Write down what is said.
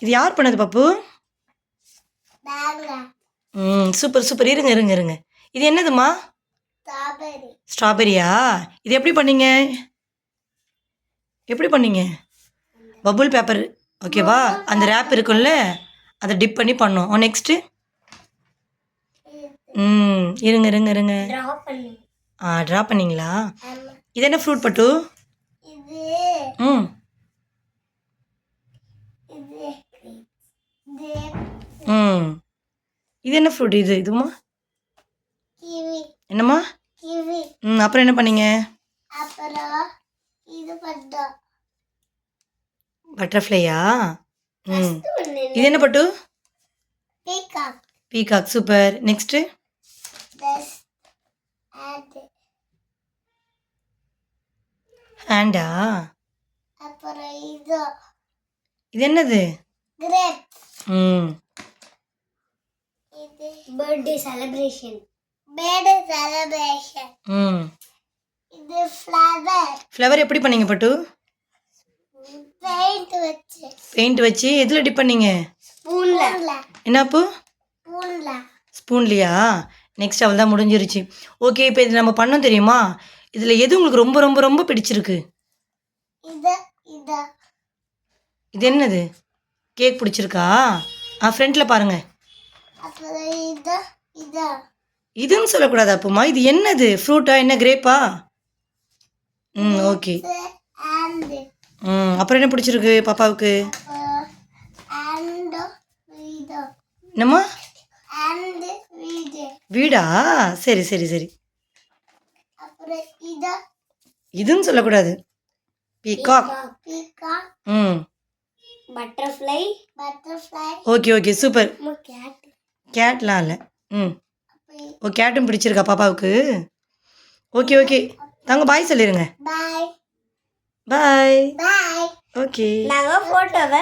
இது யார் பண்ணது பப்பு? Super super. இருங்க இருங்க இருங்க. இது என்னதுமா? ஸ்ட்ராபெரியா? இது எப்படி பண்ணீங்க? எப்படி பண்ணீங்க? பபுள் பேப்பர் ஓகேவா, அந்த ரேப் இருக்குல்ல, அதை டிப் பண்ணி பண்ணோம். நெக்ஸ்ட்டு இருங்க இருங்க இருங்க. ட்ரா பண்ணிங்களா? இது என்ன ஃப்ரூட் பட்டு? இது என்ன ஃப்ரூட்? இதுமா என்னம்மா? அப்புறம் என்ன பண்ணீங்க? பட்டர்ஃப்ளையா? இது என்ன பட்டு? பீகாக். சூப்பர். நெக்ஸ்ட்டு ஹேண்டா? இது என்னது? Birthday celebration. இது ஃப்ளவர் எப்படி பண்ணீங்க பட்டு? பெயிண்ட் வச்சு. எதில் டிப் பண்ணீங்க? என்னப்பு? ஸ்பூன்லையா? நெக்ஸ்ட் அவள் தான் முடிஞ்சிருச்சு. ஓகே, இப்போ இது நம்ம பண்ணோம் தெரியுமா? இதில் எது உங்களுக்கு ரொம்ப ரொம்ப ரொம்ப பிடிச்சிருக்கு? இது என்னது? கேக் பிடிச்சிருக்கா? ஃப்ரண்ட்டில் பாருங்கள். இதுன்னு சொல்லக்கூடாது அப்புமா. இது என்னது? ஃப்ரூட்டா? என்ன கிரேப்பா? ஓகே. அப்புறம் என்ன பிடிச்சிருக்கு பாப்பாவுக்கு? என்னம்மா? வீடா? சரி சரி சரி. இதுன்னு சொல்லக்கூடாது. Peacock. Butterfly. Okay okay super. கேட்லாம் இல்லை. கேட்டும் பிடிச்சிருக்கா பாப்பாவுக்கு? Okay okay. தாங்க பாய் சொல்லிடுங்க. பாய். ஓகே. நாங்கள் ஃபோட்டோவை